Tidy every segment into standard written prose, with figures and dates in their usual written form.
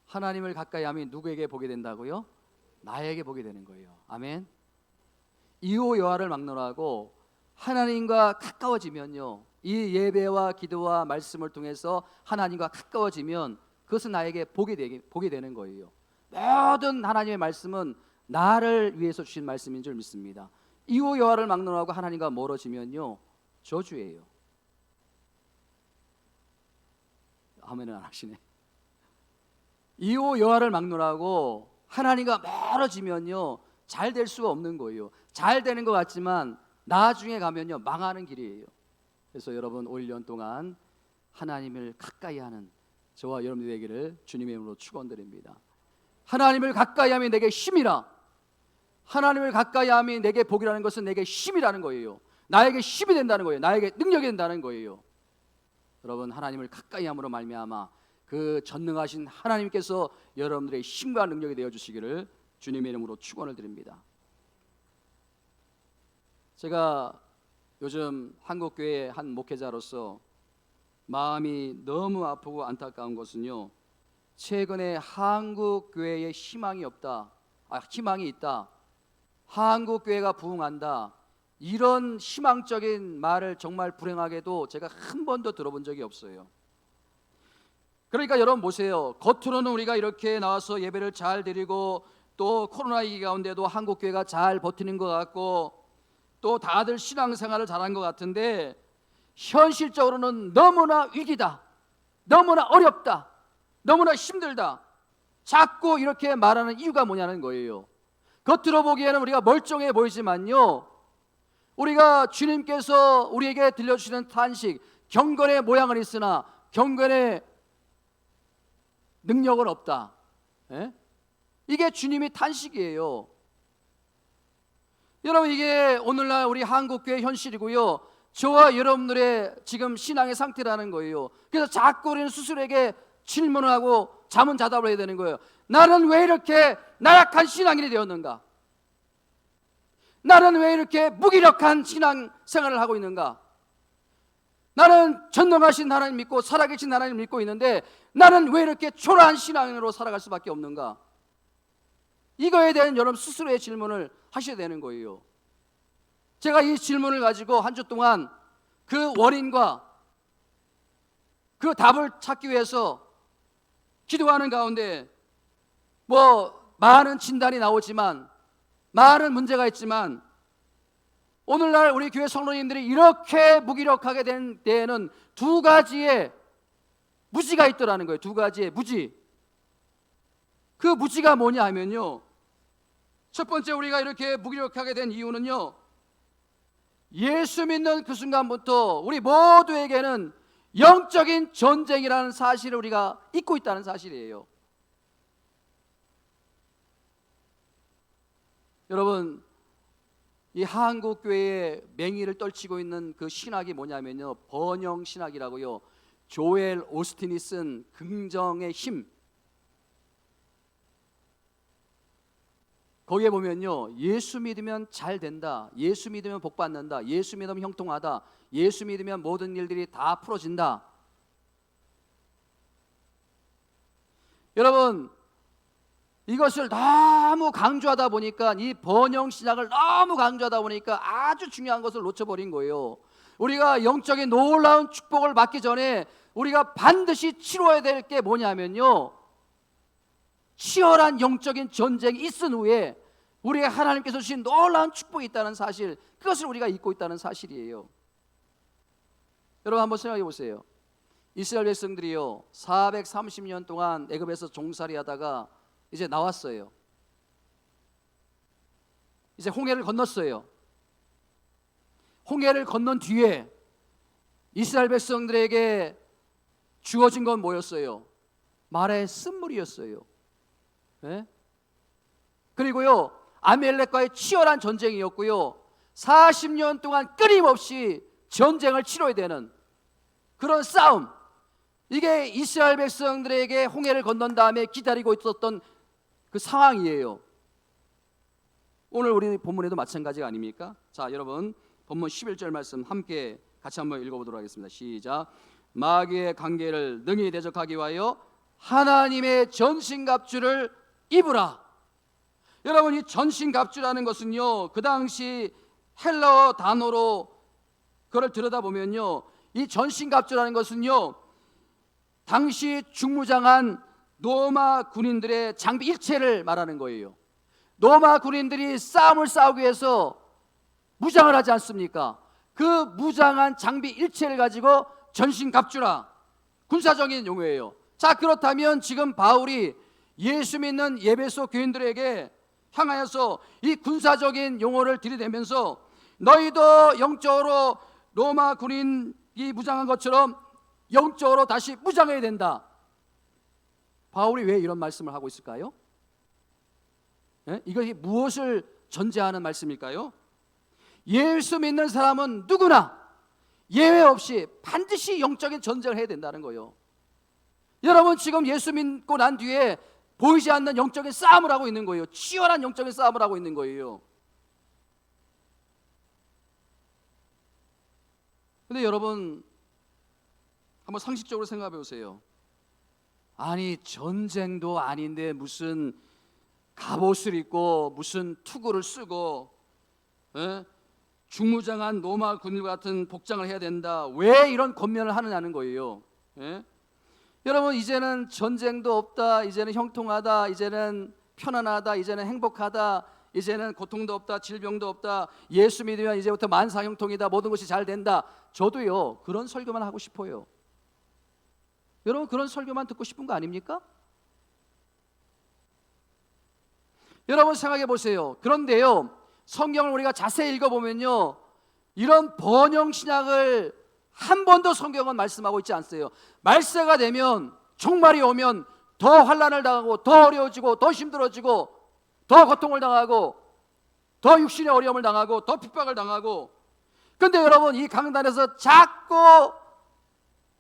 하나님을 가까이 하면 누구에게 보게 된다고요? 나에게 보게 되는 거예요. 아멘. 이호 여하를 막론하고 하나님과 가까워지면요, 이 예배와 기도와 말씀을 통해서 하나님과 가까워지면 그것은 나에게 보게 되는 거예요. 모든 하나님의 말씀은 나를 위해서 주신 말씀인 줄 믿습니다. 이호 여하를 막론하고 하나님과 멀어지면요, 저주예요. 아멘은 안 하시네. 이호 여하를 막론하고 하나님과 멀어지면요, 잘 될 수가 없는 거예요. 잘 되는 것 같지만 나중에 가면요, 망하는 길이에요. 그래서 여러분, 올 1년 동안 하나님을 가까이 하는 저와 여러분들이 되기를 주님의 이름으로 축원드립니다. 하나님을 가까이 하면 내게 힘이라. 하나님을 가까이 하면 내게 복이라는 것은 내게 힘이라는 거예요. 나에게 힘이 된다는 거예요. 나에게 능력이 된다는 거예요. 여러분, 하나님을 가까이 함으로 말미암아 그 전능하신 하나님께서 여러분들의 힘과 능력이 되어 주시기를 주님의 이름으로 축원을 드립니다. 제가 요즘 한국교회의 한 목회자로서 마음이 너무 아프고 안타까운 것은요, 최근에 한국교회에 희망이 없다, 희망이 있다, 한국교회가 부흥한다, 이런 희망적인 말을 정말 불행하게도 제가 한 번도 들어본 적이 없어요. 그러니까 여러분 보세요. 겉으로는 우리가 이렇게 나와서 예배를 잘 드리고 또 코로나 위기 가운데도 한국교회가 잘 버티는 것 같고 또 다들 신앙생활을 잘한 것 같은데 현실적으로는 너무나 위기다, 너무나 어렵다, 너무나 힘들다, 자꾸 이렇게 말하는 이유가 뭐냐는 거예요. 겉으로 보기에는 우리가 멀쩡해 보이지만요, 우리가 주님께서 우리에게 들려주시는 탄식, 경건의 모양은 있으나 경건의 능력은 없다. 이게 주님의 탄식이에요. 여러분, 이게 오늘날 우리 한국교회 현실이고요, 저와 여러분들의 지금 신앙의 상태라는 거예요. 그래서 자꾸 우리는 스스로에게 질문을 하고 자문자답을 해야 되는 거예요. 나는 왜 이렇게 나약한 신앙인이 되었는가? 나는 왜 이렇게 무기력한 신앙생활을 하고 있는가? 나는 전능하신 하나님 믿고 살아계신 하나님 믿고 있는데 나는 왜 이렇게 초라한 신앙으로 살아갈 수밖에 없는가? 이거에 대한 여러분 스스로의 질문을 하셔야 되는 거예요. 제가 이 질문을 가지고 한 주 동안 그 원인과 그 답을 찾기 위해서 기도하는 가운데 많은 진단이 나오지만, 많은 문제가 있지만, 오늘날 우리 교회 성도님들이 이렇게 무기력하게 된 데에는 두 가지의 무지가 있더라는 거예요. 두 가지의 무지. 그 무지가 뭐냐 하면요, 첫 번째, 우리가 이렇게 무기력하게 된 이유는요, 예수 믿는 그 순간부터 우리 모두에게는 영적인 전쟁이라는 사실을 우리가 잊고 있다는 사실이에요. 여러분, 이 한국교회의 맹위를 떨치고 있는 그 신학이 뭐냐면요, 번영 신학이라고요. 조엘 오스틴이 쓴 긍정의 힘, 거기에 보면요, 예수 믿으면 잘 된다, 예수 믿으면 복 받는다, 예수 믿으면 형통하다, 예수 믿으면 모든 일들이 다 풀어진다. 여러분, 이것을 너무 강조하다 보니까, 이 번영 신학을 너무 강조하다 보니까 아주 중요한 것을 놓쳐버린 거예요. 우리가 영적인 놀라운 축복을 받기 전에 우리가 반드시 치러야 될 게 뭐냐면요, 치열한 영적인 전쟁이 있은 후에 우리가 하나님께서 주신 놀라운 축복이 있다는 사실, 그것을 우리가 잊고 있다는 사실이에요. 여러분 한번 생각해 보세요. 이스라엘 백성들이요, 430년 동안 애굽에서 종살이 하다가 이제 나왔어요. 이제 홍해를 건넜어요. 홍해를 건넌 뒤에 이스라엘 백성들에게 주어진 건 뭐였어요? 말의 쓴물이었어요. 네? 그리고요, 아멜렉과의 치열한 전쟁이었고요, 40년 동안 끊임없이 전쟁을 치러야 되는 그런 싸움, 이게 이스라엘 백성들에게 홍해를 건넌 다음에 기다리고 있었던 그 상황이에요. 오늘 우리 본문에도 마찬가지가 아닙니까? 자, 여러분 본문 11절 말씀 함께 같이 한번 읽어보도록 하겠습니다. 시작. 마귀의 관계를 능히 대적하기 위하여 하나님의 전신갑주를 입으라. 여러분, 이 전신갑주라는 것은요, 그 당시 헬라어 단어로 그걸 들여다보면요, 이 전신갑주라는 것은요, 당시 중무장한 로마 군인들의 장비 일체를 말하는 거예요. 로마 군인들이 싸움을 싸우기 위해서 무장을 하지 않습니까? 그 무장한 장비 일체를 가지고 전신갑주라, 군사적인 용어예요. 자, 그렇다면 지금 바울이 예수 믿는 에베소 교인들에게 향하여서 이 군사적인 용어를 들이대면서 너희도 영적으로 로마 군인이 무장한 것처럼 영적으로 다시 무장해야 된다. 바울이 왜 이런 말씀을 하고 있을까요? 이것이 무엇을 전제하는 말씀일까요? 예수 믿는 사람은 누구나 예외 없이 반드시 영적인 전쟁을 해야 된다는 거예요. 여러분, 지금 예수 믿고 난 뒤에 보이지 않는 영적인 싸움을 하고 있는 거예요. 치열한 영적인 싸움을 하고 있는 거예요. 근데 여러분, 한번 상식적으로 생각해 보세요. 아니, 전쟁도 아닌데 무슨 갑옷을 입고 무슨 투구를 쓰고 중무장한 로마 군인 같은 복장을 해야 된다. 왜 이런 권면을 하느냐는 거예요. 여러분, 이제는 전쟁도 없다, 이제는 형통하다, 이제는 편안하다, 이제는 행복하다, 이제는 고통도 없다, 질병도 없다, 예수 믿으면 이제부터 만사형통이다, 모든 것이 잘 된다. 저도요, 그런 설교만 하고 싶어요. 여러분, 그런 설교만 듣고 싶은 거 아닙니까? 여러분, 생각해 보세요. 그런데요, 성경을 우리가 자세히 읽어보면요, 이런 번영 신학을 한 번도 성경은 말씀하고 있지 않어요. 말세가 되면, 종말이 오면 더 환난을 당하고 더 어려워지고 더 힘들어지고 더 고통을 당하고 더 육신의 어려움을 당하고 더 핍박을 당하고. 그런데 여러분, 이 강단에서 자꾸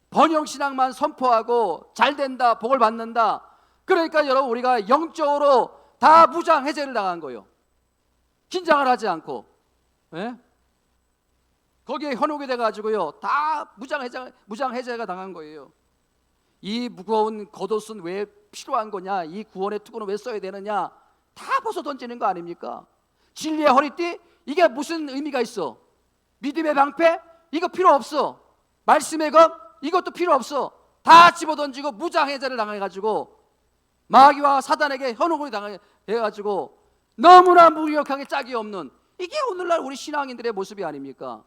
번영신학만 선포하고 잘 된다, 복을 받는다. 그러니까 여러분, 우리가 영적으로 다 무장 해제를 당한 거예요. 긴장을 하지 않고, 거기에 현혹이 돼가지고요, 다 무장 해제가 당한 거예요. 이 무거운 겉옷은 왜 필요한 거냐, 이 구원의 투구는 왜 써야 되느냐, 다 벗어 던지는 거 아닙니까? 진리의 허리띠, 이게 무슨 의미가 있어? 믿음의 방패, 이거 필요 없어. 말씀의 검, 이것도 필요 없어. 다 집어던지고 무장해제를 당해가지고 마귀와 사단에게 현혹을 당해가지고 너무나 무력하게 짝이 없는, 이게 오늘날 우리 신앙인들의 모습이 아닙니까?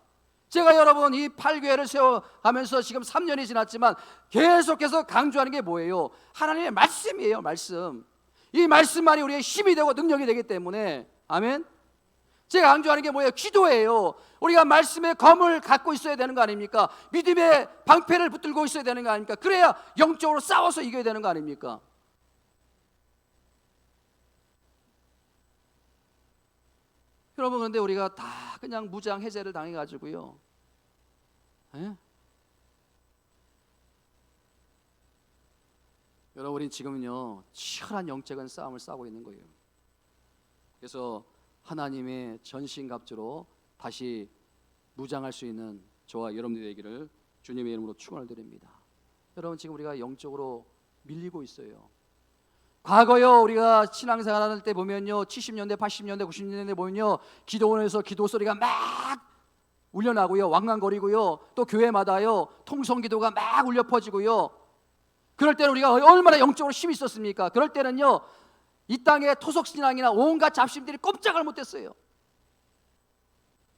제가 여러분, 이 8교회를 세워가면서 지금 3년이 지났지만 계속해서 강조하는 게 뭐예요? 하나님의 말씀이에요. 말씀. 이 말씀만이 우리의 힘이 되고 능력이 되기 때문에, 아멘. 제가 강조하는 게 뭐예요? 기도예요. 우리가 말씀의 검을 갖고 있어야 되는 거 아닙니까? 믿음의 방패를 붙들고 있어야 되는 거 아닙니까? 그래야 영적으로 싸워서 이겨야 되는 거 아닙니까? 여러분, 그런데 우리가 다 그냥 무장 해제를 당해가지고요, 여러분, 우리 지금은요, 치열한 영적인 싸움을 싸우고 있는 거예요. 그래서 하나님의 전신갑주로 다시 무장할 수 있는 저와 여러분들이 되기를 주님의 이름으로 축원을 드립니다. 여러분, 지금 우리가 영적으로 밀리고 있어요. 과거요, 우리가 신앙생활 할 때 보면요, 70년대, 80년대, 90년대 보면요, 기도원에서 기도 소리가 막 울려나고요, 왕왕거리고요, 또 교회마다요, 통성기도가 막 울려 퍼지고요. 그럴 때는 우리가 얼마나 영적으로 힘이 있었습니까? 그럴 때는요, 이 땅의 토속신앙이나 온갖 잡신들이 꼼짝을 못했어요.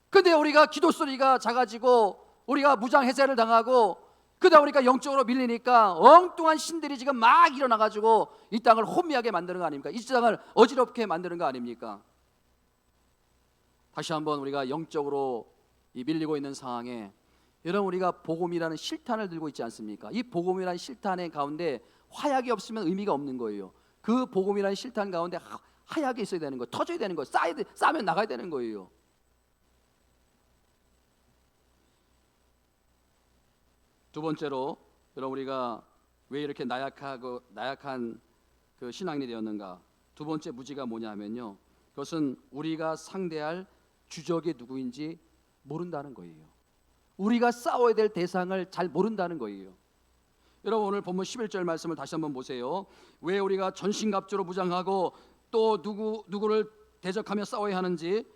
근데 우리가 기도 소리가 작아지고 우리가 무장 해제를 당하고 그러다 보니까 영적으로 밀리니까 엉뚱한 신들이 지금 막 일어나가지고 이 땅을 혼미하게 만드는 거 아닙니까? 이 땅을 어지럽게 만드는 거 아닙니까? 다시 한번 우리가 영적으로 밀리고 있는 상황에, 여러분, 우리가 복음이라는 실탄을 들고 있지 않습니까? 이 복음이라는 실탄의 가운데 화약이 없으면 의미가 없는 거예요. 그 복음이라는 실탄 가운데 화약이 있어야 되는 거예요. 터져야 되는 거예요. 싸면 나가야 되는 거예요. 두 번째로, 여러분, 우리가 왜 이렇게 나약한 그 신앙인이 되었는가? 두 번째 무지가 뭐냐면요, 그것은 우리가 상대할 주적이 누구인지 모른다는 거예요. 우리가 싸워야 될 대상을 잘 모른다는 거예요. 여러분 오늘 본문 11절 말씀을 다시 한번 보세요. 왜 우리가 전신갑주로 무장하고 또 누구를 대적하며 싸워야 하는지,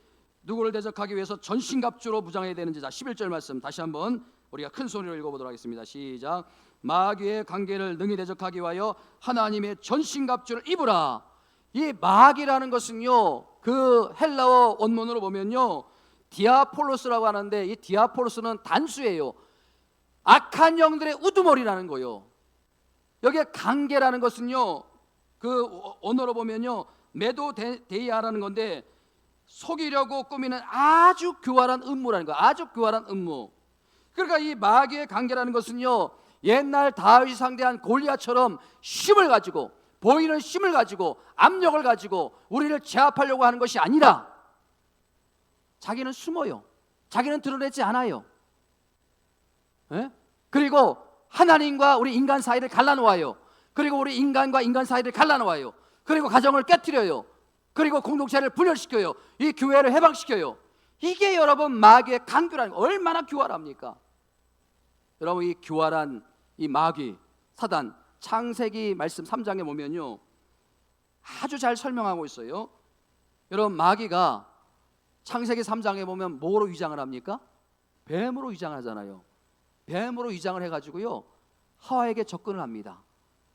누구를 대적하기 위해서 전신갑주로 무장해야 되는지. 자, 11절 말씀 다시 한번 우리가 큰 소리로 읽어보도록 하겠습니다. 시작. 마귀의 관계를 능히 대적하기 위하여 하나님의 전신갑주를 입으라. 이 마귀라는 것은요, 그 헬라어 원문으로 보면요, 디아폴로스라고 하는데, 이 디아폴로스는 단수예요. 악한 영들의 우두머리라는 거요. 여기에 관계라는 것은요, 그 언어로 보면요, 메도데이아라는 건데, 속이려고 꾸미는 아주 교활한 음모라는 거예요. 아주 교활한 음모. 그러니까 이 마귀의 관계라는 것은요, 옛날 다윗이 상대한 골리앗처럼 힘을 가지고, 보이는 힘을 가지고, 압력을 가지고 우리를 제압하려고 하는 것이 아니라, 자기는 숨어요. 자기는 드러내지 않아요. 예? 그리고 하나님과 우리 인간 사이를 갈라놓아요. 그리고 우리 인간과 인간 사이를 갈라놓아요. 그리고 가정을 깨트려요. 그리고 공동체를 분열시켜요. 이 교회를 해방시켜요. 이게 여러분 마귀의 강교라는 거. 얼마나 교활합니까? 여러분 이 교활한 이 마귀 사단, 창세기 말씀 3장에 보면요, 아주 잘 설명하고 있어요. 여러분 마귀가 창세기 3장에 보면 뭐로 위장을 합니까? 뱀으로 위장하잖아요. 뱀으로 위장을 해가지고요, 하와에게 접근을 합니다.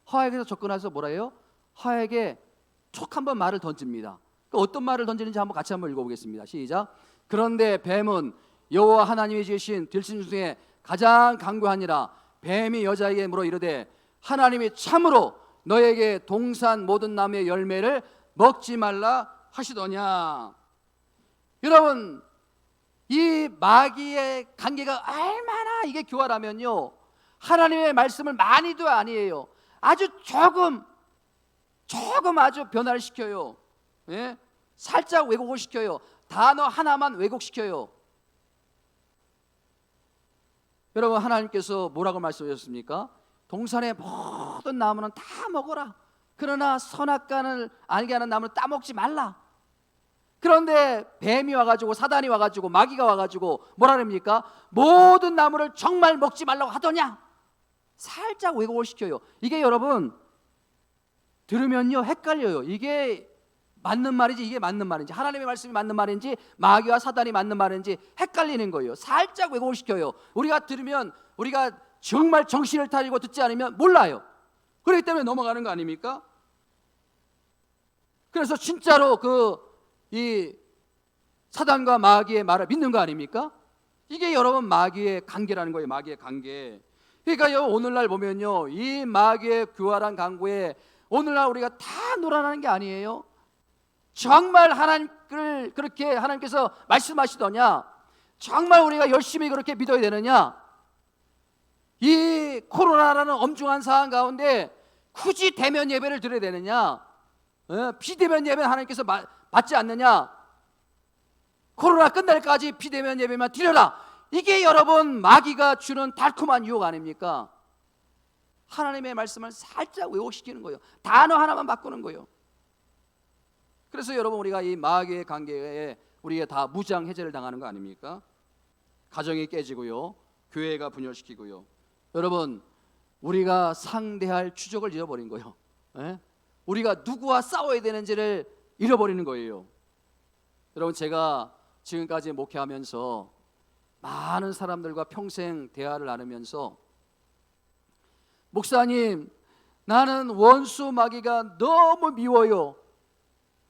하와에게서 접근해서 뭐라 해요? 하와에게 촉 한번 말을 던집니다. 그 어떤 말을 던지는지 한번 같이 한번 읽어보겠습니다. 시작. 그런데 뱀은 여호와 하나님이 지으신 들짐 중에 가장 강교하니라. 뱀이 여자에게 물어 이르되 하나님이 참으로 너에게 동산 모든 나무의 열매를 먹지 말라 하시더냐. 여러분 이 마귀의 관계가 얼마나 이게 교활하면요, 하나님의 말씀을 많이도 아니에요. 아주 조금 아주 변화를 시켜요. 예? 살짝 왜곡을 시켜요. 단어 하나만 왜곡시켜요. 여러분 하나님께서 뭐라고 말씀하셨습니까? 동산의 모든 나무는 다 먹어라. 그러나 선악과를 알게 하는 나무는 따먹지 말라. 그런데 뱀이 와가지고, 사단이 와가지고, 마귀가 와가지고 뭐라 그럽니까? 모든 나무를 정말 먹지 말라고 하더냐? 살짝 왜곡을 시켜요. 이게 여러분 들으면요 헷갈려요. 이게 맞는 말인지 이게 맞는 말인지, 하나님의 말씀이 맞는 말인지 마귀와 사단이 맞는 말인지 헷갈리는 거예요. 살짝 왜곡을 시켜요. 우리가 들으면, 우리가 정말 정신을 차리고 듣지 않으면 몰라요. 그렇기 때문에 넘어가는 거 아닙니까? 그래서 진짜로 이 사단과 마귀의 말을 믿는 거 아닙니까? 이게 여러분 마귀의 관계라는 거예요. 마귀의 관계. 그러니까 오늘날 보면요, 이 마귀의 교활한 강구에 오늘날 우리가 다 놀아나는 게 아니에요. 정말 하나님을 그렇게 하나님께서 말씀하시더냐? 정말 우리가 열심히 그렇게 믿어야 되느냐? 이 코로나라는 엄중한 상황 가운데 굳이 대면 예배를 드려야 되느냐? 비대면 예배는 하나님께서 받지 않느냐? 코로나 끝날 때까지 비대면 예배만 드려라. 이게 여러분 마귀가 주는 달콤한 유혹 아닙니까? 하나님의 말씀을 살짝 왜곡시키는 거예요. 단어 하나만 바꾸는 거예요. 그래서 여러분 우리가 이 마귀의 관계에 우리가 다 무장 해제를 당하는 거 아닙니까? 가정이 깨지고요, 교회가 분열시키고요. 여러분 우리가 상대할 주적을 잃어버린 거예요. 우리가 누구와 싸워야 되는지를 잃어버리는 거예요. 여러분 제가 지금까지 목회하면서 많은 사람들과 평생 대화를 나누면서, 목사님 나는 원수 마귀가 너무 미워요,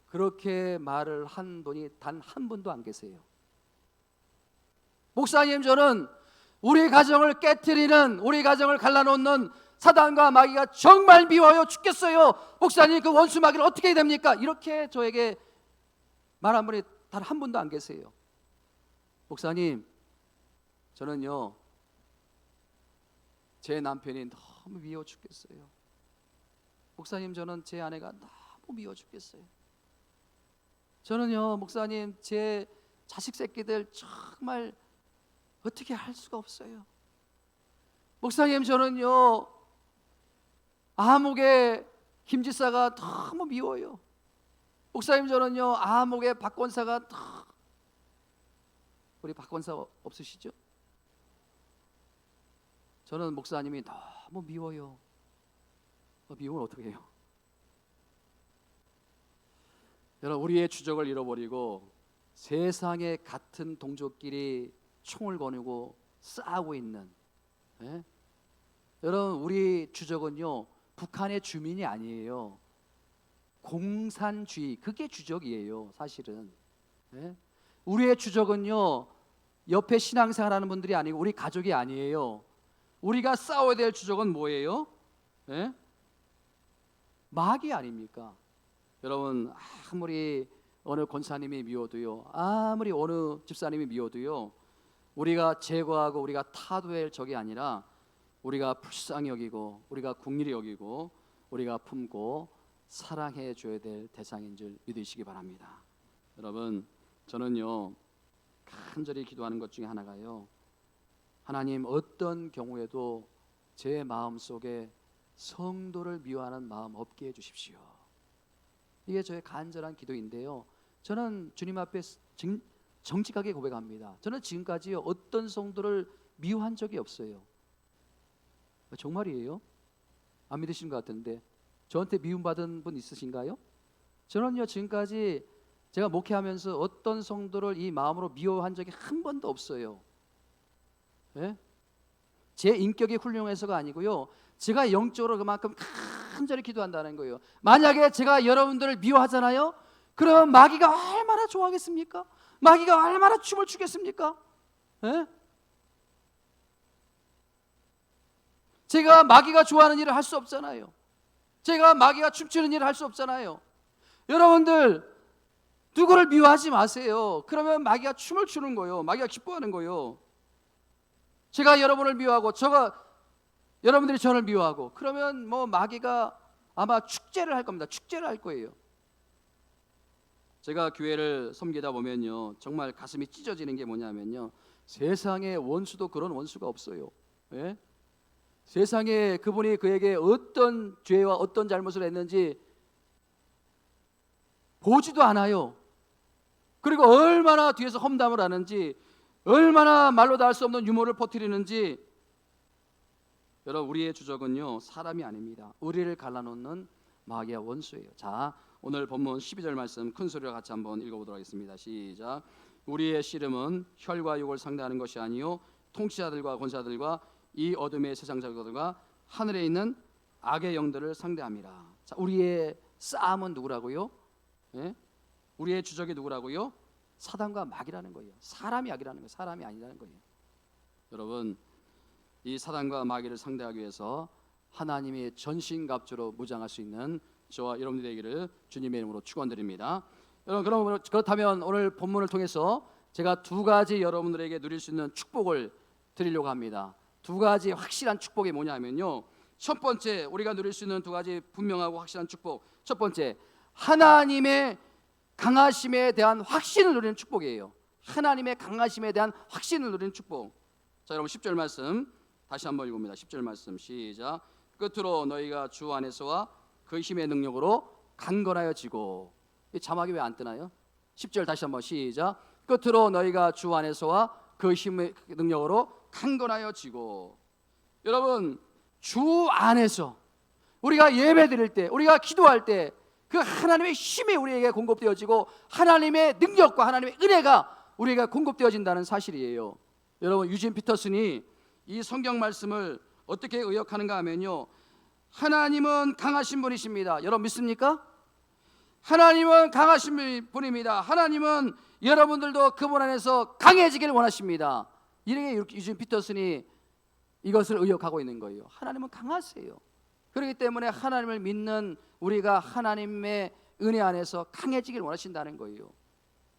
그렇게 말을 한 분이 단 한 분도 안 계세요. 목사님 저는 우리 가정을 깨트리는, 우리 가정을 갈라놓는 사단과 마귀가 정말 미워요 죽겠어요. 목사님 그 원수 마귀를 어떻게 해야 됩니까? 이렇게 저에게 말한 분이 단 한 분도 안 계세요. 목사님 저는요 제 남편이 너무 미워 죽겠어요. 목사님 저는 제 아내가 너무 미워 죽겠어요. 저는요 목사님 제 자식 새끼들 정말 어떻게 할 수가 없어요. 목사님 저는요 아목의 김지사가 너무 미워요. 목사님 저는요 아목의 박권사가 우리 박권사 없으시죠? 저는 목사님이 너무 뭐 미워요. 미우면 어떻게 해요? 여러분, 우리의 주적을 잃어버리고 세상의 같은 동족끼리 총을 거누고 싸우고 있는, 예? 여러분, 우리 주적은요 북한의 주민이 아니에요. 공산주의, 그게 주적이에요 사실은. 예? 우리의 주적은요 옆에 신앙생활하는 분들이 아니고 우리 가족이 아니에요. 우리가 싸워야 될 주적은 뭐예요? 예? 마귀 아닙니까? 여러분, 아무리 어느 권사님이 미워도요, 아무리 어느 집사님이 미워도요, 우리가 제거하고 우리가 타도할 적이 아니라 우리가 불쌍히 여기고 우리가 긍휼히 여기고 우리가 품고 사랑해 줘야 될 대상인 줄 믿으시기 바랍니다. 여러분, 저는요 간절히 기도하는 것 중에 하나가요, 하나님, 어떤 경우에도 제 마음속에 성도를 미워하는 마음 없게 해주십시오. 이게 저의 간절한 기도인데요, 저는 주님 앞에 정직하게 고백합니다. 저는 지금까지요 어떤 성도를 미워한 적이 없어요. 정말이에요? 안 믿으시는 것 같은데 저한테 미움받은 분 있으신가요? 저는요 지금까지 제가 목회하면서 어떤 성도를 이 마음으로 미워한 적이 한 번도 없어요. 예? 제 인격이 훌륭해서가 아니고요, 제가 영적으로 그만큼 간절히 기도한다는 거예요. 만약에 제가 여러분들을 미워하잖아요, 그러면 마귀가 얼마나 좋아하겠습니까? 마귀가 얼마나 춤을 추겠습니까? 예? 제가 마귀가 좋아하는 일을 할 수 없잖아요. 제가 마귀가 춤추는 일을 할 수 없잖아요. 여러분들 누구를 미워하지 마세요. 그러면 마귀가 춤을 추는 거예요. 마귀가 기뻐하는 거예요. 제가 여러분을 미워하고 여러분들이 저를 미워하고 그러면 뭐 마귀가 아마 축제를 할 겁니다. 축제를 할 거예요. 제가 교회를 섬기다 보면요 정말 가슴이 찢어지는 게 뭐냐면요, 세상에 원수도 그런 원수가 없어요. 예? 세상에 그분이 그에게 어떤 죄와 어떤 잘못을 했는지 보지도 않아요. 그리고 얼마나 뒤에서 험담을 하는지, 얼마나 말로 다 할 수 없는 유머를 퍼뜨리는지. 여러분, 우리의 주적은요 사람이 아닙니다. 우리를 갈라놓는 마귀와 원수예요. 자, 오늘 본문 12절 말씀 큰 소리로 같이 한번 읽어보도록 하겠습니다. 시작. 우리의 씨름은 혈과 육을 상대하는 것이 아니요 통치자들과 권사들과 이 어둠의 세상 자들과 하늘에 있는 악의 영들을 상대함이라. 자, 우리의 싸움은 누구라고요? 예? 우리의 주적이 누구라고요? 사단과 마귀라는 거예요. 사람이 악이라는 거예요. 사람이 아니라는 거예요. 여러분, 이 사단과 마귀를 상대하기 위해서 하나님의 전신갑주로 무장할 수 있는 저와 여러분들이 되기를 주님의 이름으로 축원드립니다. 여러분, 그렇다면 오늘 본문을 통해서 제가 두 가지 여러분들에게 누릴 수 있는 축복을 드리려고 합니다. 두 가지 확실한 축복이 뭐냐면요, 첫 번째, 우리가 누릴 수 있는 두 가지 분명하고 확실한 축복, 첫 번째, 하나님의 강하심에 대한 확신을 누리는 축복이에요. 하나님의 강하심에 대한 확신을 누리는 축복. 자, 여러분 10절 말씀 다시 한번 읽습니다. 10절 말씀 시작. 끝으로 너희가 주 안에서와 그 힘의 능력으로 강건하여지고. 이 자막이 왜 안 뜨나요? 10절 다시 한번 시작. 끝으로 너희가 주 안에서와 그 힘의 능력으로 강건하여지고. 여러분, 주 안에서 우리가 예배 드릴 때, 우리가 기도할 때 그 하나님의 힘이 우리에게 공급되어지고 하나님의 능력과 하나님의 은혜가 우리에게 공급되어진다는 사실이에요. 여러분, 유진 피터슨이 이 성경 말씀을 어떻게 의역하는가 하면요, 하나님은 강하신 분이십니다. 여러분 믿습니까? 하나님은 강하신 분입니다. 하나님은 여러분들도 그분 안에서 강해지기를 원하십니다. 이렇게 유진 피터슨이 이것을 의역하고 있는 거예요. 하나님은 강하세요. 그렇기 때문에 하나님을 믿는 우리가 하나님의 은혜 안에서 강해지기를 원하신다는 거예요.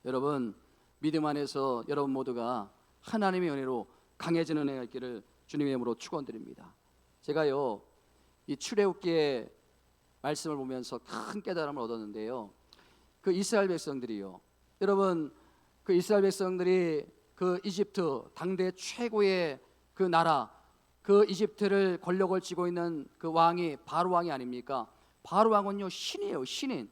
여러분, 믿음 안에서 여러분 모두가 하나님의 은혜로 강해지는 은혜가 있기를 주님의 이름으로 축원드립니다. 제가요 이 출애굽기의 말씀을 보면서 큰 깨달음을 얻었는데요, 그 이스라엘 백성들이요, 여러분, 그 이스라엘 백성들이 그 이집트 당대 최고의 그 나라, 그 이집트를 권력을 쥐고 있는 그 왕이 바로 왕이 아닙니까? 바로 왕은요 신이에요. 신인.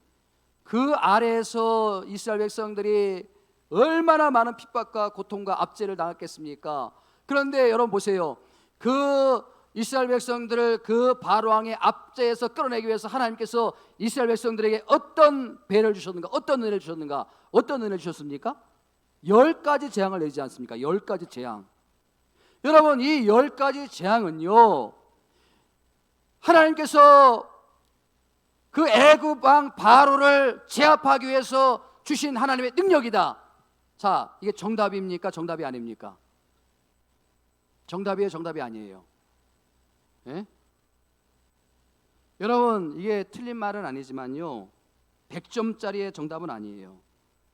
그 아래에서 이스라엘 백성들이 얼마나 많은 핍박과 고통과 압제를 당했겠습니까? 그런데 여러분 보세요, 그 이스라엘 백성들을 그 바로왕의 압제에서 끌어내기 위해서 하나님께서 이스라엘 백성들에게 어떤 배를 주셨는가, 어떤 은혜를 주셨는가, 어떤 은혜를 주셨습니까? 10가지 재앙을 내지 않습니까? 10가지 재앙. 여러분, 이 10가지 재앙은요, 하나님께서 그 애굽 왕 바로를 제압하기 위해서 주신 하나님의 능력이다. 자, 이게 정답입니까? 정답이 아닙니까? 정답이에요? 정답이 아니에요? 예? 여러분, 이게 틀린 말은 아니지만요, 100점짜리의 정답은 아니에요.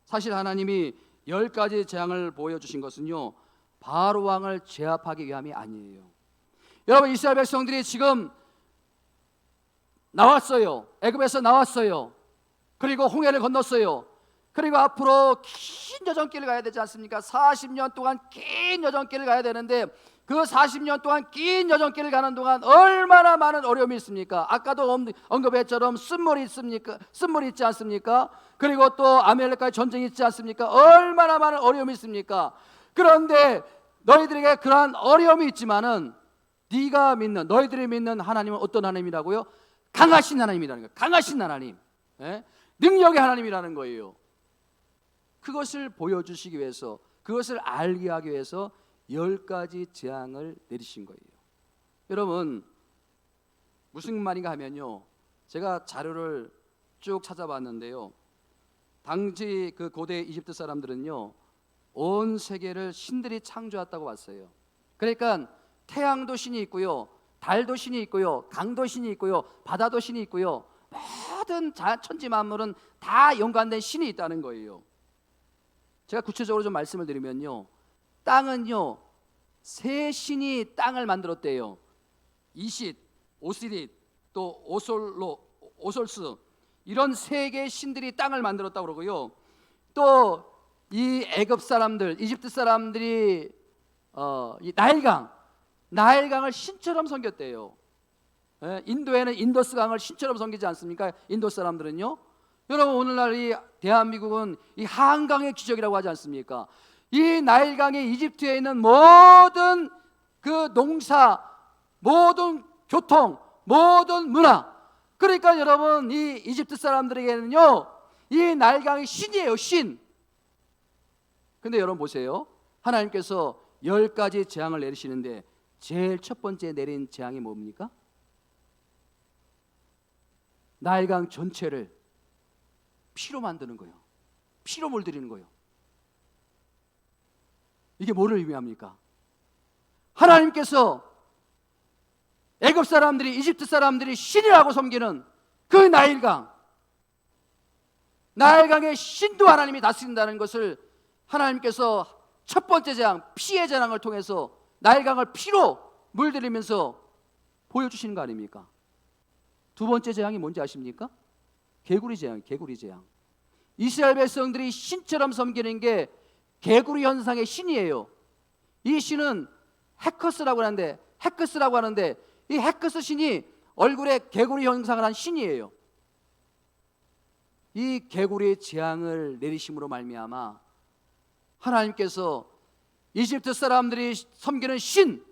사실 하나님이 10가지 재앙을 보여주신 것은요, 바로 왕을 제압하기 위함이 아니에요. 여러분, 이스라엘 백성들이 지금 나왔어요. 애굽에서 나왔어요. 그리고 홍해를 건넜어요. 그리고 앞으로 긴 여정길을 가야 되지 않습니까? 40년 동안 긴 여정길을 가야 되는데, 그 40년 동안 긴 여정길을 가는 동안 얼마나 많은 어려움이 있습니까? 아까도 언급했처럼 쓴물이 있습니까? 쓴물이 있지 않습니까? 그리고 또 아말렉과의 전쟁이 있지 않습니까? 얼마나 많은 어려움이 있습니까? 그런데 너희들에게 그러한 어려움이 있지만은 네가 믿는, 너희들이 믿는 하나님은 어떤 하나님이라고요? 강하신 하나님이라는 거예요. 강하신 하나님, 예? 능력의 하나님이라는 거예요. 그것을 보여주시기 위해서, 그것을 알게 하기 위해서 10가지 재앙을 내리신 거예요. 여러분, 무슨 말인가 하면요, 제가 자료를 쭉 찾아봤는데요, 당시 그 고대 이집트 사람들은요, 온 세계를 신들이 창조했다고 봤어요. 그러니까 태양도 신이 있고요, 달도 신이 있고요, 강도 신이 있고요, 바다도 신이 있고요, 모든 천지 만물은 다 연관된 신이 있다는 거예요. 제가 구체적으로 좀 말씀을 드리면요, 땅은요, 세 신이 땅을 만들었대요. 이싯, 오시릿, 또 오솔스, 이런 세 개의 신들이 땅을 만들었다고 그러고요. 또 이 애굽 사람들, 이집트 사람들이 이 나일강을 신처럼 섬겼대요. 인도에는 인더스 강을 신처럼 섬기지 않습니까? 인도 사람들은요. 여러분, 오늘날 이 대한민국은 이 한강의 기적이라고 하지 않습니까? 이 나일강이 이집트에 있는 모든 그 농사, 모든 교통, 모든 문화, 그러니까 여러분, 이 이집트 사람들에게는요, 이 나일강이 신이에요, 신. 근데 여러분 보세요, 하나님께서 10가지 재앙을 내리시는데 제일 첫 번째 내린 재앙이 뭡니까? 나일강 전체를 피로 만드는 거예요. 피로 물들이는 거예요. 이게 뭐를 의미합니까? 하나님께서 애굽 사람들이, 이집트 사람들이 신이라고 섬기는 그 나일강의 신도 하나님이 다스린다는 것을 하나님께서 첫 번째 재앙, 피의 재앙을 통해서 나일강을 피로 물들이면서 보여주시는 거 아닙니까? 두 번째 재앙이 뭔지 아십니까? 개구리 재앙. 이스라엘 백성들이 신처럼 섬기는 게 개구리 현상의 신이에요. 이 신은 헤커스라고 하는데 이 헤커스 신이 얼굴에 개구리 형상을 한 신이에요. 이 개구리의 재앙을 내리심으로 말미암아 하나님께서 이집트 사람들이 섬기는 신,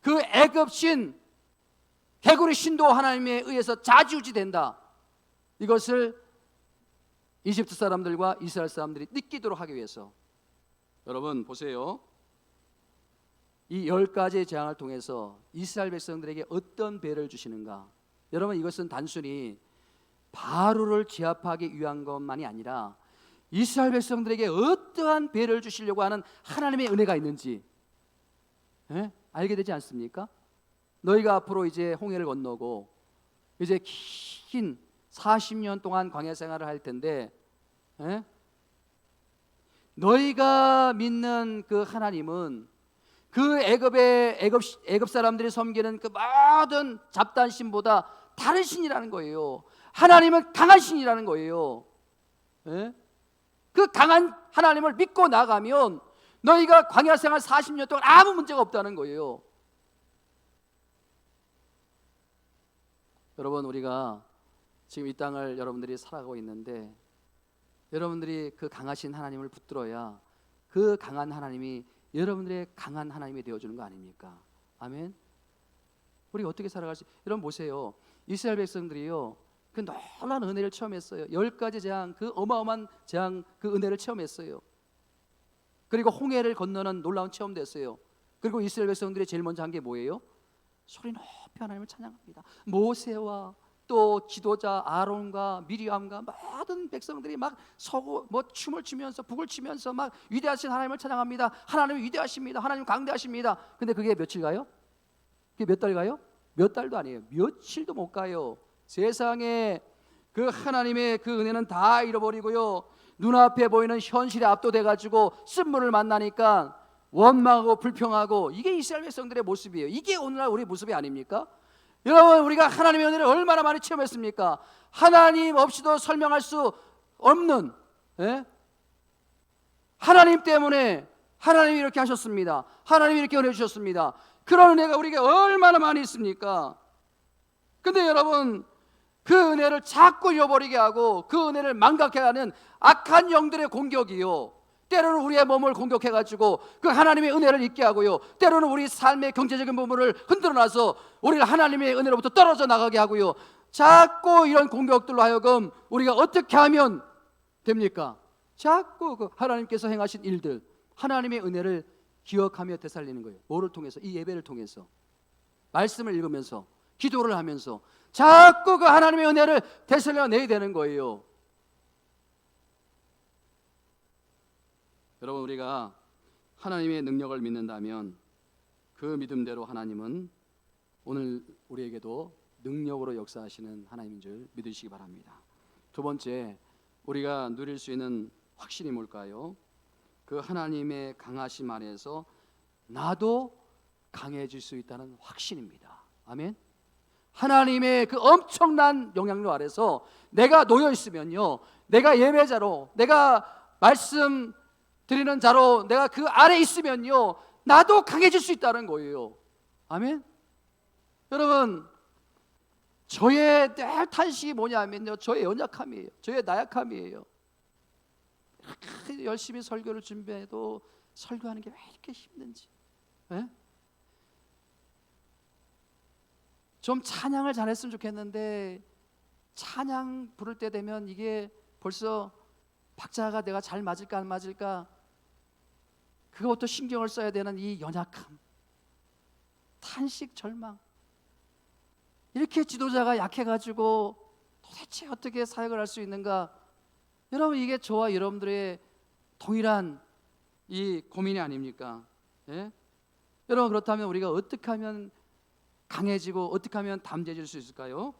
그 애굽 신, 개구리 신도 하나님에 의해서 좌지우지된다, 이것을 이집트 사람들과 이스라엘 사람들이 느끼도록 하기 위해서, 여러분 보세요, 이 10가지의 재앙을 통해서 이스라엘 백성들에게 어떤 배를 주시는가. 여러분, 이것은 단순히 바로를 제압하기 위한 것만이 아니라 이스라엘 백성들에게 어떠한 배를 주시려고 하는 하나님의 은혜가 있는지 알게 되지 않습니까? 너희가 앞으로 이제 홍해를 건너고 이제 긴 40년 동안 광야 생활을 할 텐데, 너희가 믿는 그 하나님은 그 애굽 사람들이 섬기는 그 모든 잡다한 신보다 다른 신이라는 거예요. 하나님은 강한 신이라는 거예요. 그 강한 하나님을 믿고 나가면 너희가 광야 생활 40년 동안 아무 문제가 없다는 거예요. 여러분, 우리가 지금 이 땅을 여러분들이 살아가고 있는데, 여러분들이 그 강하신 하나님을 붙들어야 그 강한 하나님이 여러분들의 강한 하나님이 되어주는 거 아닙니까? 아멘. 우리가 어떻게 살아갈지. 여러분 보세요. 이스라엘 백성들이요, 그 놀라운 은혜를 체험했어요. 10가지 재앙, 그 어마어마한 재앙, 그 은혜를 체험했어요. 그리고 홍해를 건너는 놀라운 체험도 했어요. 그리고 이스라엘 백성들이 제일 먼저 한 게 뭐예요? 소리 높이 하나님을 찬양합니다. 모세와 또 지도자 아론과 미리암과 모든 백성들이 막 서고 뭐 춤을 추면서 북을 치면서 막 위대하신 하나님을 찬양합니다. 하나님 위대하십니다. 하나님 강대하십니다. 근데 그게 며칠 가요? 그게 몇 달 가요? 몇 달도 아니에요. 며칠도 못 가요. 세상에 그 하나님의 그 은혜는 다 잃어버리고요, 눈앞에 보이는 현실에 압도돼 가지고 쓴물을 만나니까 원망하고 불평하고, 이게 이스라엘 백성들의 모습이에요. 이게 오늘날 우리 모습이 아닙니까? 여러분, 우리가 하나님의 은혜를 얼마나 많이 체험했습니까? 하나님 없이도 설명할 수 없는, 하나님 때문에 하나님이 이렇게 하셨습니다. 하나님이 이렇게 은혜 주셨습니다. 그런 은혜가 우리에게 얼마나 많이 있습니까? 근데 여러분, 그 은혜를 자꾸 잃어버리게 하고 그 은혜를 망각해 하는 악한 영들의 공격이요, 때로는 우리의 몸을 공격해가지고 그 하나님의 은혜를 잊게 하고요, 때로는 우리 삶의 경제적인 부분을 흔들어놔서 우리를 하나님의 은혜로부터 떨어져 나가게 하고요. 자꾸 이런 공격들로 하여금 우리가 어떻게 하면 됩니까? 자꾸 그 하나님께서 행하신 일들, 하나님의 은혜를 기억하며 되살리는 거예요. 뭐를 통해서? 이 예배를 통해서, 말씀을 읽으면서, 기도를 하면서 자꾸 그 하나님의 은혜를 되살려내야 되는 거예요. 여러분, 우리가 하나님의 능력을 믿는다면 그 믿음대로 하나님은 오늘 우리에게도 능력으로 역사하시는 하나님인 줄 믿으시기 바랍니다. 두 번째, 우리가 누릴 수 있는 확신이 뭘까요? 그 하나님의 강하심 안에서 나도 강해질 수 있다는 확신입니다. 아멘. 하나님의 그 엄청난 영향력 아래서 내가 놓여 있으면요, 내가 예배자로, 내가 말씀 드리는 자로 내가 그 아래 있으면요, 나도 강해질 수 있다는 거예요. 아멘. 여러분, 저의 늘 탄식이 뭐냐면요, 저의 연약함이에요. 저의 나약함이에요. 이렇게 열심히 설교를 준비해도 설교하는 게 왜 이렇게 힘든지. 좀 찬양을 잘했으면 좋겠는데 찬양 부를 때 되면 이게 벌써 박자가 내가 잘 맞을까 안 맞을까, 그것도 신경을 써야 되는 이 연약함, 탄식, 절망. 이렇게 지도자가 약해가지고 도대체 어떻게 사역을 할 수 있는가? 여러분, 이게 저와 여러분들의 동일한 이 고민이 아닙니까? 여러분, 그렇다면 우리가 어떻게 하면 강해지고 어떻게 하면 담대해질 수 있을까요?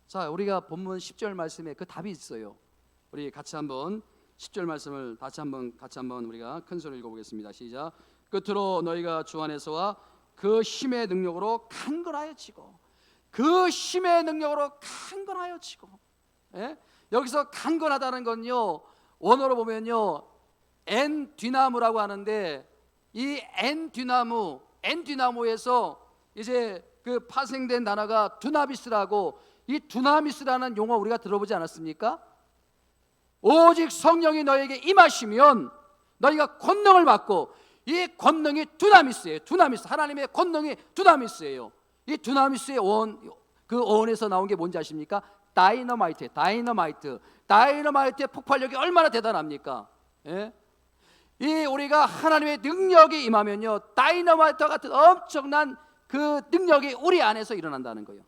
자, 우리가 본문 10절 말씀에 그 답이 있어요. 우리 같이 한번 10절 말씀을 같이 한번 우리가 큰 소리로 읽어보겠습니다. 시작. 끝으로 너희가 주 안에서와 그 힘의 능력으로 강건하여 치고, 그 힘의 능력으로 강건하여 치고. 여기서 강건하다는 건요, 원어로 보면요, 엔디나무라고 하는데, 이 엔디나무에서 이제 그 파생된 단어가 두나미스라고, 이 두나미스라는 용어 우리가 들어보지 않았습니까? 오직 성령이 너에게 임하시면 너희가 권능을 받고, 이 권능이 두나미스예요. 두나미스, 하나님의 권능이 두나미스예요. 이 두나미스의 그 어원에서 나온 게 뭔지 아십니까? 다이너마이트의 폭발력이 얼마나 대단합니까? 이 우리가 하나님의 능력이 임하면요, 다이너마이트와 같은 엄청난 그 능력이 우리 안에서 일어난다는 거예요.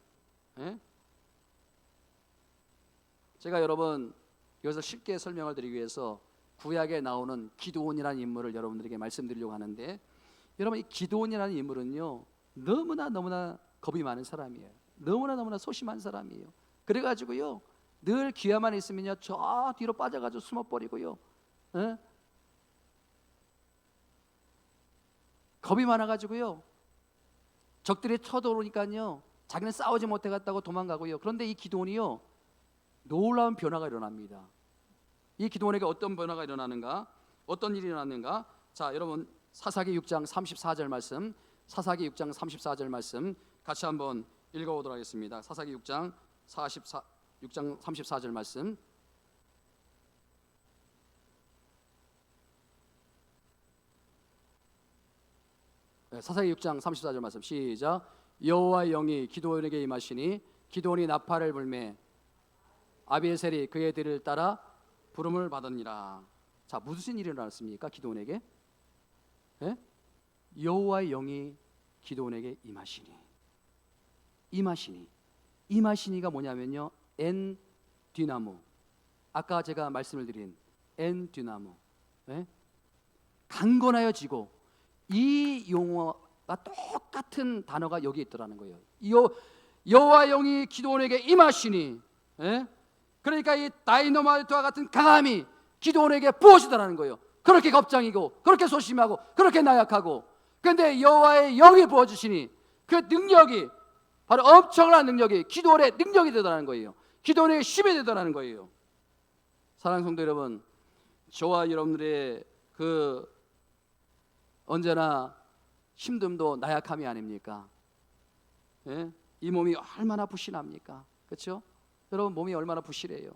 제가 여러분 여기서 쉽게 설명을 드리기 위해서 구약에 나오는 기드온이라는 인물을 여러분들에게 말씀드리려고 하는데, 여러분, 이 기드온이라는 인물은요, 너무나 겁이 많은 사람이에요. 너무나 소심한 사람이에요. 그래가지고요, 늘 기회만 있으면요, 저 뒤로 빠져가지고 숨어버리고요, 겁이 많아가지고요, 적들이 쳐들어오니까요, 자기는 싸우지 못해갔다고 도망가고요. 그런데 이 기드온이요, 놀라운 변화가 일어납니다. 이 기드온에게 어떤 변화가 일어나는가, 어떤 일이 일어났는가? 자, 여러분, 사사기 6장 34절 말씀, 사사기 6장 34절 말씀 같이 한번 읽어보도록 하겠습니다. 사사기 6장 34절 말씀. 사사기 6장 34절 말씀 시작. 여호와의 영이 기드온에게 임하시니 기드온이 나팔을 불매 아비에셀이 그의 뒤를 따라 부름을 받으니라. 자, 무슨 일이 일어났습니까? 기드온에게 여호와의 영이 기드온에게 임하시니가 뭐냐면요, 엔 디나모, 아까 제가 말씀을 드린 엔 디나모, 강건하여지고, 이 용어가 똑같은 단어가 여기 있더라는 거예요. 여호와 영이 기드온에게 임하시니, 그러니까 이 다이너마이트와 같은 강함이 기드온에게 부어지더라는 거예요. 그렇게 겁장이고, 그렇게 소심하고, 그렇게 나약하고, 그런데 여호와의 영이 부어주시니 그 능력이 바로 엄청난 능력이 기드온의 능력이 되더라는 거예요. 기드온의 힘이 되더라는 거예요. 사랑하는 성도 여러분, 저와 여러분들의 그 언제나 힘듦도 나약함이 아닙니까? 이 몸이 얼마나 부실합니까? 그렇죠? 여러분, 몸이 얼마나 부실해요.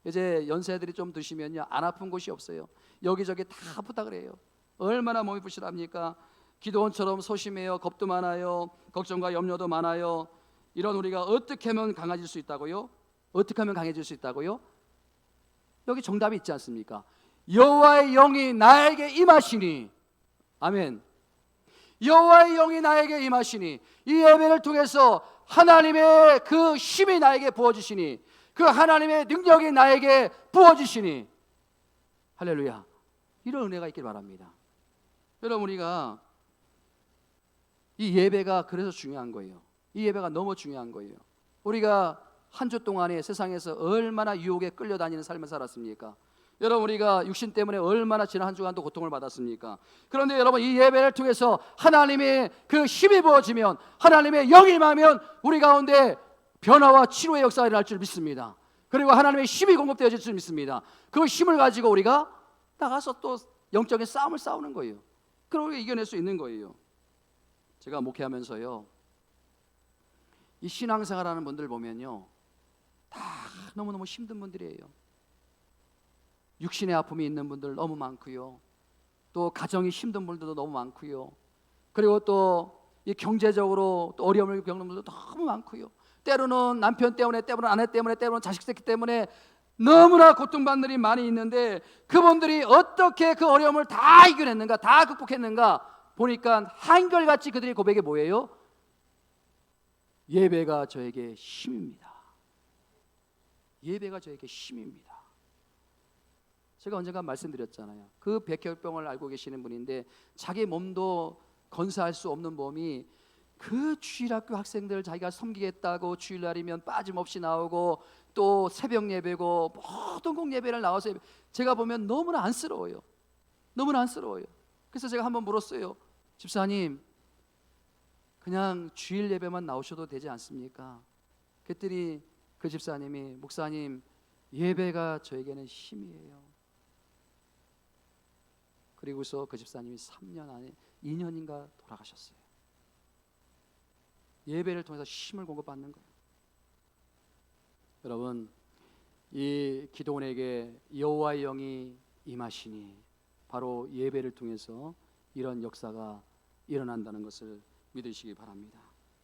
이제 연세들이 좀 드시면요, 안 아픈 곳이 없어요. 여기저기 다 아프다 그래요. 얼마나 몸이 부실합니까? 기드온처럼 소심해요. 겁도 많아요. 걱정과 염려도 많아요. 이런 우리가 어떻게 하면 강해질 수 있다고요? 어떻게 하면 강해질 수 있다고요? 여기 정답이 있지 않습니까? 여호와의 영이 나에게 임하시니, 아멘. 여호와의 영이 나에게 임하시니, 이 예배를 통해서 하나님의 그 힘이 나에게 부어지시니, 그 하나님의 능력이 나에게 부어지시니, 할렐루야. 이런 은혜가 있길 바랍니다. 여러분, 우리가 이 예배가 그래서 중요한 거예요. 이 예배가 너무 중요한 거예요. 우리가 한 주 동안에 세상에서 얼마나 유혹에 끌려다니는 삶을 살았습니까? 여러분, 우리가 육신 때문에 얼마나 지난 한 주간도 고통을 받았습니까? 그런데 여러분, 이 예배를 통해서 하나님의 그 힘이 부어지면, 하나님의 영이 임하면 우리 가운데 변화와 치료의 역사가 일어날 줄 믿습니다. 그리고 하나님의 힘이 공급되어질 줄 믿습니다. 그 힘을 가지고 우리가 나가서 또 영적인 싸움을 싸우는 거예요. 그리고 이겨낼 수 있는 거예요. 제가 목회하면서요, 이 신앙생활하는 분들 보면요, 다 너무너무 힘든 분들이에요. 육신의 아픔이 있는 분들 너무 많고요, 또 가정이 힘든 분들도 너무 많고요, 그리고 또 이 경제적으로 또 어려움을 겪는 분들도 너무 많고요, 때로는 남편 때문에, 때로는 아내 때문에, 때로는 자식 새끼 때문에 너무나 고통받는 일이 많이 있는데, 그분들이 어떻게 그 어려움을 다 이겨냈는가, 다 극복했는가 보니까 한결같이 그들의 고백이 뭐예요? 예배가 저에게 힘입니다. 예배가 저에게 힘입니다. 제가 언젠가 말씀드렸잖아요. 그 백혈병을 앓고 계시는 분인데, 자기 몸도 건사할 수 없는 몸이 그 주일학교 학생들 자기가 섬기겠다고 주일날이면 빠짐없이 나오고, 또 새벽 예배고 모든 공 예배를 나와서 제가 보면 너무나 안쓰러워요. 너무나 안쓰러워요. 그래서 제가 한번 물었어요. 집사님, 그냥 주일 예배만 나오셔도 되지 않습니까? 그랬더니 그 집사님이, 목사님, 예배가 저에게는 힘이에요. 그리고서 그 집사님이 3년 안에 2년인가 돌아가셨어요. 예배를 통해서 힘을 공급받는 거예요. 여러분, 이 기드온에게 여호와의 영이 임하시니 바로 예배를 통해서 이런 역사가 일어난다는 것을 믿으시기 바랍니다.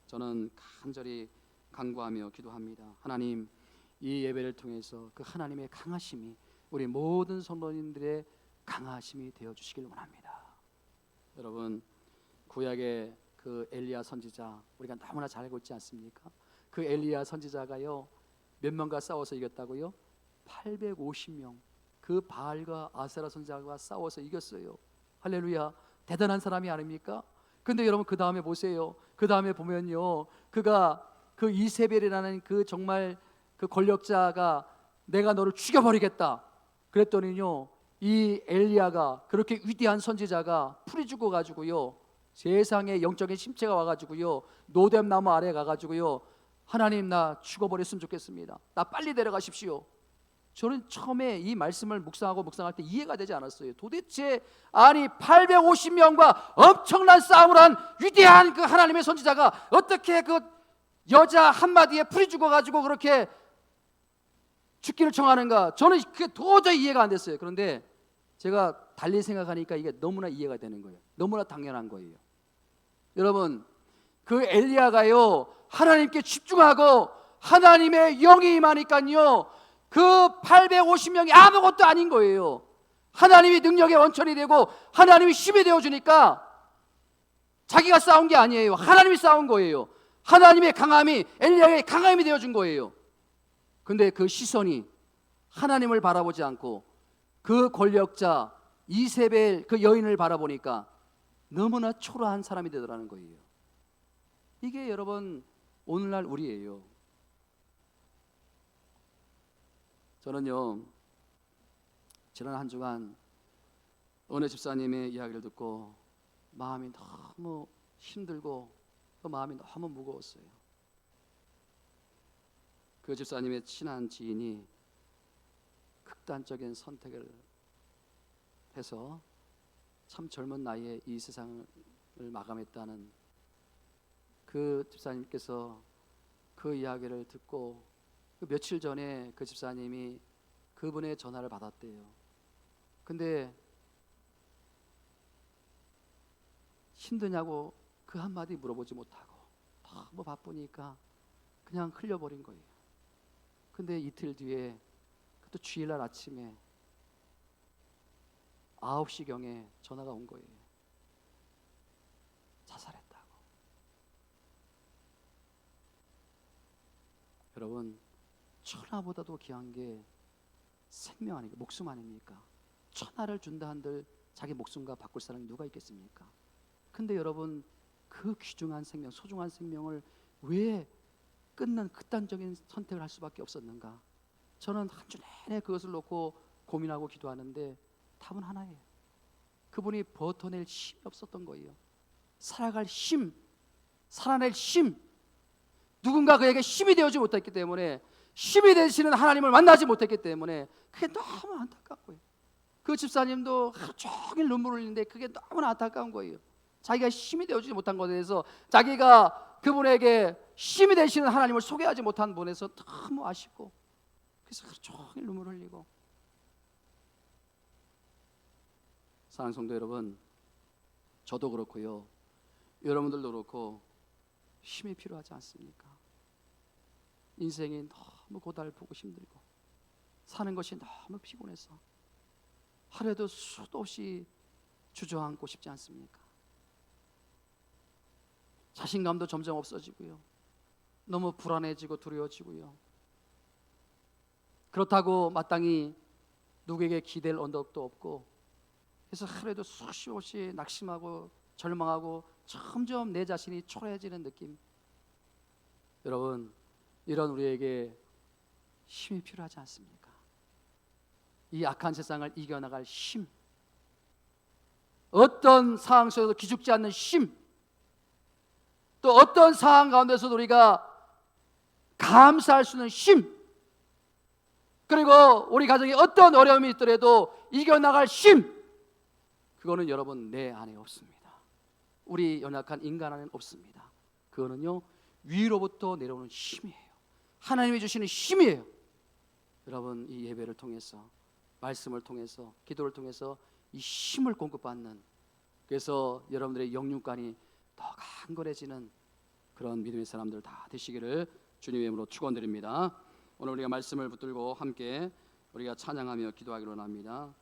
저는 간절히 간구하며 기도합니다. 하나님, 이 예배를 통해서 그 하나님의 강하심이 우리 모든 성도님들의 강하심이 되어 주시길 원합니다. 여러분, 구약의 그 엘리야 선지자, 우리가 너무나 잘 알고 있지 않습니까? 그 엘리야 선지자가요, 몇 명과 싸워서 이겼다고요? 850명. 그 바알과 아세라 선지자가 싸워서 이겼어요. 할렐루야. 대단한 사람이 아닙니까? 근데 여러분, 그 다음에 보세요. 그 다음에 보면요, 그가 그 이세벨이라는 그 정말 그 권력자가 내가 너를 죽여버리겠다 그랬더니요, 이 엘리야가, 그렇게 위대한 선지자가 풀이 죽어 가지고요, 세상에 영적인 심체가 와가지고요, 노뎀 나무 아래에 가가지고요, 하나님, 나 죽어버렸으면 좋겠습니다. 나 빨리 데려가십시오. 저는 처음에 이 말씀을 묵상할 때 이해가 되지 않았어요. 도대체, 아니 850명과 엄청난 싸움을 한 위대한 그 하나님의 선지자가 어떻게 그 여자 한마디에 풀이 죽어가지고 그렇게 죽기를 청하는가? 저는 그게 도저히 이해가 안 됐어요. 그런데 제가 달리 생각하니까 이게 너무나 이해가 되는 거예요. 너무나 당연한 거예요. 여러분, 그 엘리야가요 하나님께 집중하고 하나님의 영이 임하니까요 그 850명이 아무것도 아닌 거예요. 하나님이 능력의 원천이 되고 하나님이 힘이 되어주니까 자기가 싸운 게 아니에요. 하나님이 싸운 거예요. 하나님의 강함이 엘리야의 강함이 되어준 거예요. 근데 그 시선이 하나님을 바라보지 않고 그 권력자 이세벨 그 여인을 바라보니까 너무나 초라한 사람이 되더라는 거예요. 이게 여러분 오늘날 우리예요. 저는요 지난 한 주간 어느 집사님의 이야기를 듣고 마음이 너무 힘들고 그 마음이 너무 무거웠어요. 그 집사님의 친한 지인이 극단적인 선택을 해서 참 젊은 나이에 이 세상을 마감했다는 그 집사님께서 그 이야기를 듣고 그 며칠 전에 그 집사님이 그분의 전화를 받았대요. 근데 힘드냐고 그 한마디 물어보지 못하고 너무 바쁘니까 그냥 흘려버린 거예요. 근데 이틀 뒤에 또 주일날 아침에 9시경에 전화가 온 거예요. 자살했다고. 여러분 천하보다도 귀한 게 생명 아닙니까? 목숨 아닙니까? 천하를 준다 한들 자기 목숨과 바꿀 사람이 누가 있겠습니까? 근데 여러분 그 귀중한 생명, 소중한 생명을 왜 끊는 극단적인 선택을 할 수밖에 없었는가? 저는 한 주 내내 그것을 놓고 고민하고 기도하는데 답은 하나예요. 그분이 버텨낼 힘이 없었던 거예요. 살아갈 힘, 살아낼 힘, 누군가 그에게 힘이 되어주지 못했기 때문에, 힘이 되시는 하나님을 만나지 못했기 때문에 그게 너무 안타깝고요. 그 집사님도 하루 종일 눈물을 흘리는데 그게 너무나 안타까운 거예요. 자기가 힘이 되어주지 못한 것에 대해서, 자기가 그분에게 힘이 되시는 하나님을 소개하지 못한 분에서 너무 아쉽고, 그래서 하루 종일 눈물을 흘리고. 사랑하는 성도 여러분, 저도 그렇고요, 여러분들도 그렇고 힘이 필요하지 않습니까? 인생이 너무 고달프고 힘들고 사는 것이 너무 피곤해서 하루에도 수도 없이 주저앉고 싶지 않습니까? 자신감도 점점 없어지고요, 너무 불안해지고 두려워지고요. 그렇다고 마땅히 누구에게 기댈 언덕도 없고, 그래서 하루에도 수없이 없이 낙심하고 절망하고 점점 내 자신이 초라해지는 느낌. 여러분, 이런 우리에게 힘이 필요하지 않습니까? 이 악한 세상을 이겨나갈 힘, 어떤 상황 속에서 기죽지 않는 힘, 또 어떤 상황 가운데서도 우리가 감사할 수 있는 힘, 그리고 우리 가정에 어떤 어려움이 있더라도 이겨나갈 힘, 그거는 여러분 내 안에 없습니다. 우리 연약한 인간 안에는 없습니다. 그거는요 위로부터 내려오는 힘이에요. 하나님이 주시는 힘이에요. 여러분, 이 예배를 통해서, 말씀을 통해서, 기도를 통해서 이 힘을 공급받는, 그래서 여러분들의 영육간이 더 강건해지는 그런 믿음의 사람들 다 되시기를 주님의 이름으로 축원드립니다. 오늘 우리가 말씀을 붙들고 함께 우리가 찬양하며 기도하기로 합니다.